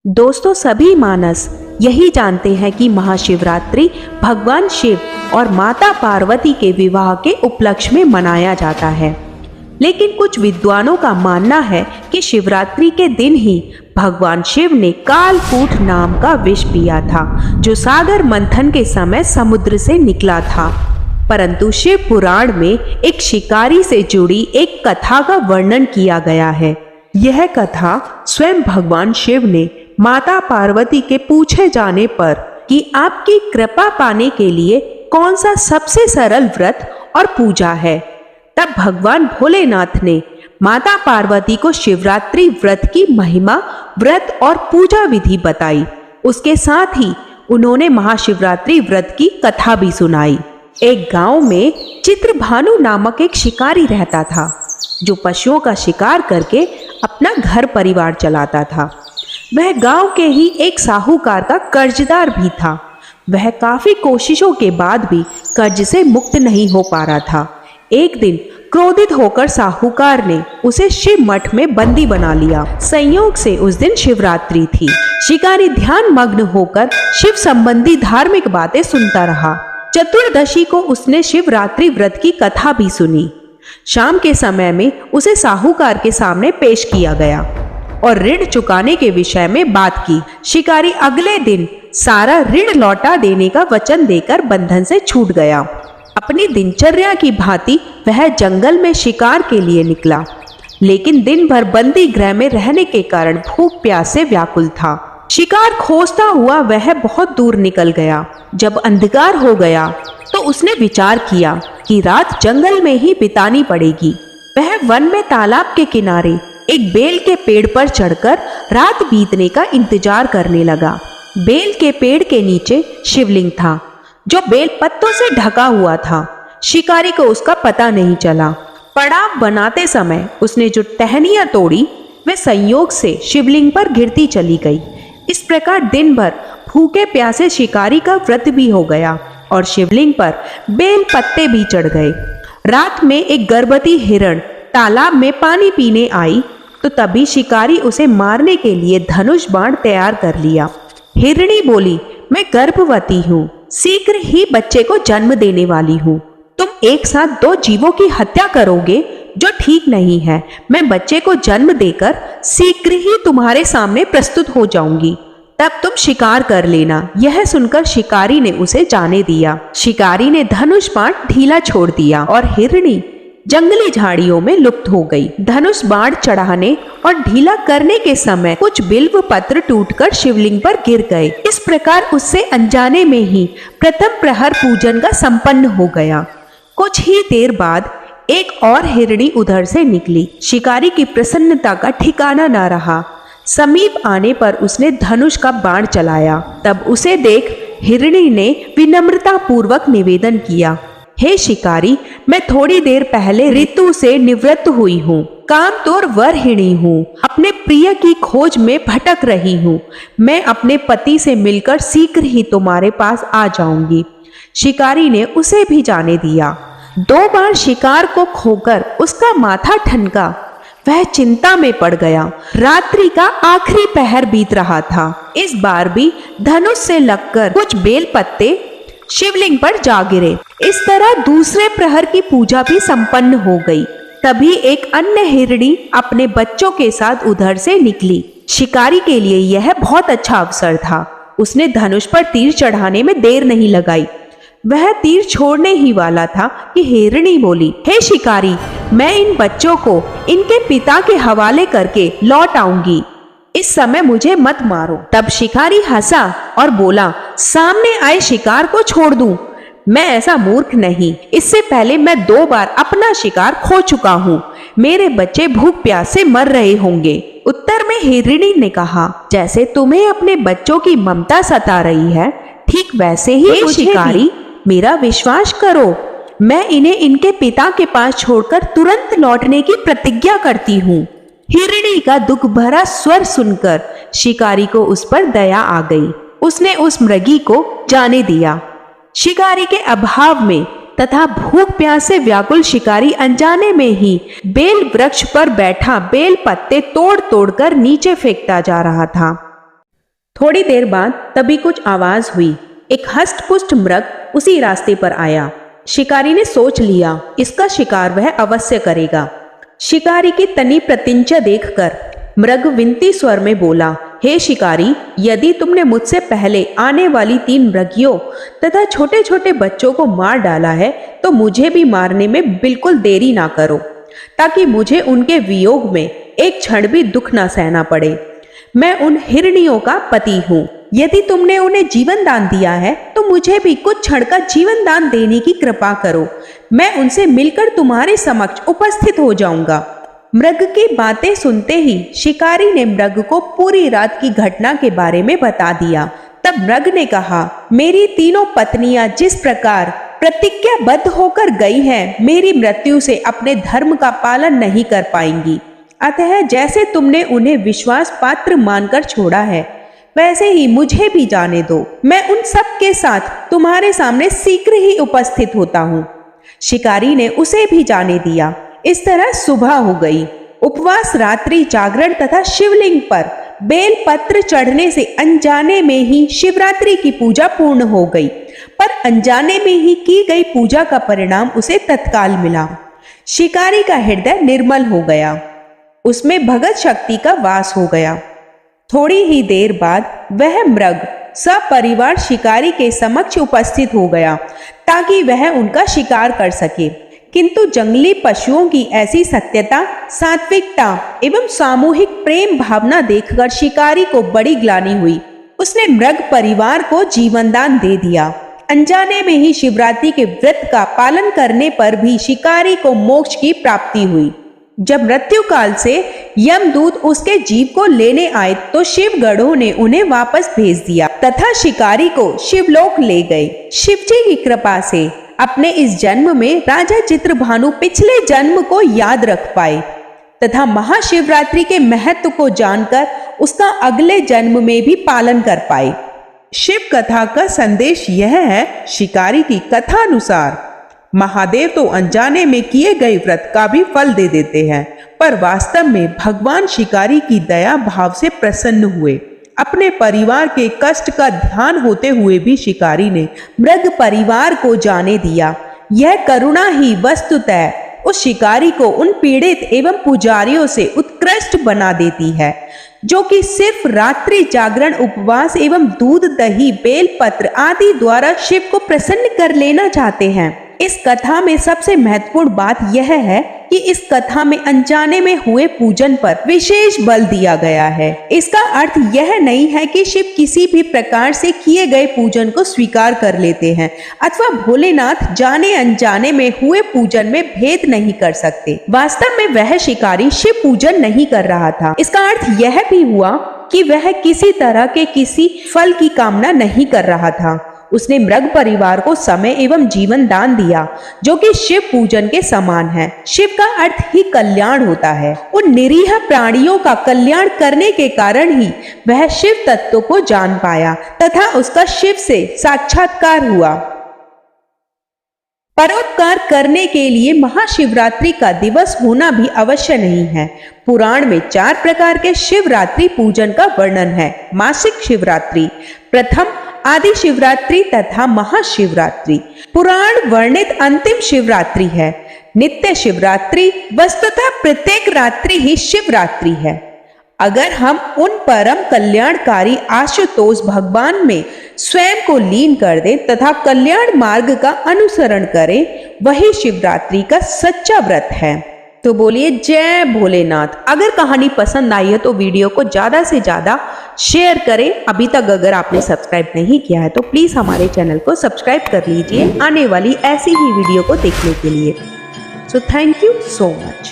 दोस्तों, सभी मानस यही जानते हैं कि महाशिवरात्रि भगवान शिव और माता पार्वती के विवाह के उपलक्ष्य में मनाया जाता है। लेकिन कुछ विद्वानों का मानना है कि शिवरात्रि के दिन ही भगवान शिव ने कालकूट नाम का विष पिया था, जो सागर मंथन के समय समुद्र से निकला था। परंतु शिव पुराण में एक शिकारी से जुड़ी एक कथा का वर्णन किया गया है। यह कथा स्वयं भगवान शिव ने माता पार्वती के पूछे जाने पर कि आपकी कृपा पाने के लिए कौन सा सबसे सरल व्रत और पूजा है, तब भगवान भोलेनाथ ने माता पार्वती को शिवरात्रि व्रत की महिमा, व्रत और पूजा विधि बताई। उसके साथ ही उन्होंने महाशिवरात्रि व्रत की कथा भी सुनाई। एक गांव में चित्रभानु नामक एक शिकारी रहता था, जो पशुओं का शिकार करके अपना घर परिवार चलाता था। वह गांव के ही एक साहूकार का कर्जदार भी था। वह काफी कोशिशों के बाद भी कर्ज से मुक्त नहीं हो पा रहा था। एक दिन क्रोधित होकर साहूकार ने उसे शिव मठ में बंदी बना लिया। संयोग से उस दिन शिवरात्रि थी। शिकारी ध्यान मग्न होकर शिव संबंधी धार्मिक बातें सुनता रहा। चतुर्दशी को उसने शिवरात्रि व्रत की कथा भी सुनी। शाम के समय में उसे साहूकार के सामने पेश किया गया और ऋण चुकाने के विषय में बात की। शिकारी अगले दिन सारा ऋण लौटा देने का वचन देकर बंधन से छूट गया। अपनी दिनचर्या की भांति वह जंगल में शिकार के लिए निकला, लेकिन दिन भर बंदी गृह में रहने के कारण भूख प्यास से व्याकुल था। शिकार खोजता हुआ वह बहुत दूर निकल गया। जब अंधकार हो गया तो उसने विचार किया कि रात जंगल में ही बितानी पड़ेगी। वह वन में तालाब के किनारे एक बेल के पेड़ पर चढ़कर रात बीतने का इंतजार करने लगा। बेल के पेड़ के नीचे शिवलिंग था, जो बेल पत्तों से ढका हुआ था। शिकारी को उसका पता नहीं चला। पड़ाव बनाते समय उसने जो टहनियां तोड़ी, वे संयोग से शिवलिंग पर गिरती चली गई। इस प्रकार दिन भर भूखे प्यासे शिकारी का व्रत भी हो गया और शिवलिंग पर बेल पत्ते भी चढ़ गए। रात में एक गर्भवती हिरण तालाब में पानी पीने आई तो तभी शिकारी उसे मारने के लिए धनुष बाण तैयार कर लिया। हिरणी बोली, मैं गर्भवती हूँ, शीघ्र ही बच्चे को जन्म देने वाली हूँ। तुम एक साथ दो जीवों की हत्या करोगे, जो ठीक नहीं है। मैं बच्चे को जन्म देकर शीघ्र ही तुम्हारे सामने प्रस्तुत हो जाऊंगी, तब तुम शिकार कर लेना। यह सुनकर शिकारी ने उसे जाने दिया। शिकारी ने धनुष बाण ढीला छोड़ दिया और हिरणी जंगली झाड़ियों में लुप्त हो गई। धनुष बाण चढ़ाने और ढीला करने के समय कुछ बिल्व पत्र टूटकर शिवलिंग पर गिर गए। इस प्रकार उससे अनजाने में ही प्रथम प्रहर पूजन का संपन्न हो गया। कुछ ही देर बाद एक और हिरणी उधर से निकली। शिकारी की प्रसन्नता का ठिकाना न रहा। समीप आने पर उसने धनुष का बाण चलाया। तब उसे देख हिरणी ने विनम्रता पूर्वक निवेदन किया, हे शिकारी, मैं थोड़ी देर पहले ऋतु से निवृत्त हुई हूँ। कामतोर वरहिणी हूँ। अपने प्रिय की खोज में भटक रही हूँ। मैं अपने पति से मिलकर शीघ्र ही तुम्हारे पास आ जाऊंगी। शिकारी ने उसे भी जाने दिया। 2 बार शिकार को खोकर उसका माथा ठनका। वह चिंता में पड़ गया। रात्रि का आखिरी पहर बीत रहा था। इस बार भी धनुष से लगकर कुछ बेल पत्ते शिवलिंग पर जा गिरे। इस तरह दूसरे प्रहर की पूजा भी संपन्न हो गई। तभी एक अन्य हिरणी अपने बच्चों के साथ उधर से निकली। शिकारी के लिए यह बहुत अच्छा अवसर था। उसने धनुष पर तीर चढ़ाने में देर नहीं लगाई। वह तीर छोड़ने ही वाला था कि हिरणी बोली, हे शिकारी, मैं इन बच्चों को इनके पिता के हवाले करके लौट आऊंगी। इस समय मुझे मत मारो। तब शिकारी हंसा और बोला, सामने आए शिकार को छोड़ दूं? मैं ऐसा मूर्ख नहीं। इससे पहले मैं 2 बार अपना शिकार खो चुका हूँ। मेरे बच्चे भूख प्यास से मर रहे होंगे। उत्तर में हिरणी ने कहा, जैसे तुम्हें अपने बच्चों की ममता सता रही है, ठीक वैसे ही शिकारी, मेरा विश्वास करो। मैं इन्हें इनके पिता के पास छोड़कर तुरंत लौटने की प्रतिज्ञा करती हूँ। हिरणी का दुख भरा स्वर सुनकर शिकारी को उस पर दया आ गई। उसने उस मृगी को जाने दिया। शिकारी के अभाव में तथा भूख प्यास से व्याकुल शिकारी अनजाने में ही बेल वृक्ष पर बैठा बेल पत्ते तोड़ तोड़कर नीचे फेंकता जा रहा था। थोड़ी देर बाद तभी कुछ आवाज हुई। एक हष्ट-पुष्ट मृग उसी रास्ते पर आया। शिकारी ने सोच लिया, इसका शिकार वह अवश्य करेगा। शिकारी की तनी प्रत्यंचा देखकर मृग विनती स्वर में बोला, हे शिकारी, यदि तुमने मुझसे पहले आने वाली 3 मृगियों तथा छोटे छोटे बच्चों को मार डाला है तो मुझे भी मारने में बिल्कुल देरी ना करो, ताकि मुझे उनके वियोग में एक क्षण भी दुख ना सहना पड़े। मैं उन हिरनियों का पति हूँ। यदि तुमने उन्हें जीवन दान दिया है तो मुझे भी कुछ क्षण का जीवन दान देने की कृपा करो। मैं उनसे मिलकर तुम्हारे समक्ष उपस्थित हो जाऊंगा। मृग की बातें सुनते ही शिकारी ने मृग को पूरी रात की घटना के बारे में बता दिया। तब मृग ने कहा, मेरी 3 पत्नियां जिस प्रकार प्रतिज्ञाबद्ध होकर गई हैं, मेरी मृत्यु से अपने धर्म का पालन नहीं कर पाएंगी। अतः जैसे तुमने उन्हें विश्वास पात्र मानकर छोड़ा है, वैसे ही मुझे भी जाने दो। मैं उन सब के साथ तुम्हारे सामने शीघ्र ही उपस्थित होता हूँ। शिकारी ने उसे भी जाने दिया। इस तरह सुबह हो गई। उपवास, रात्रि जागरण तथा शिवलिंग पर बेल पत्र चढ़ने से अनजाने में ही शिवरात्रि की पूजा पूर्ण हो गई। पर अनजाने में ही की गई पूजा का परिणाम उसे तत्काल मिला। शिकारी का हृदय निर्मल हो गया, उसमें भगत शक्ति का वास हो गया। थोड़ी ही देर बाद वह मृग सपरिवार शिकारी के समक्ष उपस्थित हो गया ताकि वह उनका शिकार कर सके। किंतु जंगली पशुओं की ऐसी सत्यता, सात्विकता एवं सामूहिक प्रेम भावना देखकर शिकारी को बड़ी ग्लानि हुई। उसने मृग परिवार को जीवनदान दे दिया। अनजाने में ही शिवरात्रि के व्रत का पालन करने पर भी शिकारी को मोक्ष की प्राप्ति हुई। जब मृत्यु काल से यमदूत उसके जीव को लेने आए तो शिवगणों ने उन्हें वापस भेज दिया तथा शिकारी को शिवलोक ले गए। शिवजी की कृपा से अपने इस जन्म में राजा चित्रभानु पिछले जन्म को याद रख पाए तथा महाशिवरात्रि के महत्व को जानकर उसका अगले जन्म में भी पालन कर पाए। शिव कथा का संदेश यह है, शिकारी की कथा अनुसार महादेव तो अनजाने में किए गए व्रत का भी फल दे देते हैं, पर वास्तव में भगवान शिकारी की दया भाव से प्रसन्न हुए। अपने परिवार के कष्ट का ध्यान होते हुए भी शिकारी ने मृग परिवार को जाने दिया। यह करुणा ही वस्तुतः उस शिकारी को उन पीड़ित एवं पुजारियों से उत्कृष्ट बना देती है, जो कि सिर्फ रात्रि जागरण, उपवास एवं दूध, दही, बेलपत्र आदि द्वारा शिव को प्रसन्न कर लेना चाहते हैं। इस कथा में सबसे महत्वपूर्ण बात यह है कि इस कथा में अनजाने में हुए पूजन पर विशेष बल दिया गया है। इसका अर्थ यह नहीं है कि शिव किसी भी प्रकार से किए गए पूजन को स्वीकार कर लेते हैं अथवा भोलेनाथ जाने अनजाने में हुए पूजन में भेद नहीं कर सकते। वास्तव में वह शिकारी शिव पूजन नहीं कर रहा था। इसका अर्थ यह भी हुआ कि वह किसी तरह के किसी फल की कामना नहीं कर रहा था। उसने मृग परिवार को समय एवं जीवन दान दिया, जो कि शिव पूजन के समान है। शिव का अर्थ ही कल्याण होता है। उन निरीह प्राणियों का कल्याण करने के कारण ही वह शिव तत्व को जान पाया तथा उसका शिव से साक्षात्कार हुआ। परोपकार करने के लिए महाशिवरात्रि का दिवस होना भी अवश्य नहीं है। पुराण में 4 प्रकार के शिवरात्रि पूजन का वर्णन है। मासिक शिवरात्रि, प्रथम आदि शिवरात्रि तथा महाशिवरात्रि। पुराण वर्णित अंतिम शिवरात्रि है। नित्य शिवरात्रि वस्तुतः प्रत्येक रात्रि ही शिवरात्रि है। अगर हम उन परम कल्याणकारी आशुतोष भगवान में स्वयं को लीन कर दें तथा कल्याण मार्ग का अनुसरण करें, वही शिवरात्रि का सच्चा व्रत है। तो बोलिए जय भोलेनाथ। अगर कहानी पसंद आई है तो वीडियो को ज्यादा से ज्यादा शेयर करें। अभी तक अगर आपने सब्सक्राइब नहीं किया है तो प्लीज हमारे चैनल को सब्सक्राइब कर लीजिए आने वाली ऐसी ही वीडियो को देखने के लिए। So thank you so much.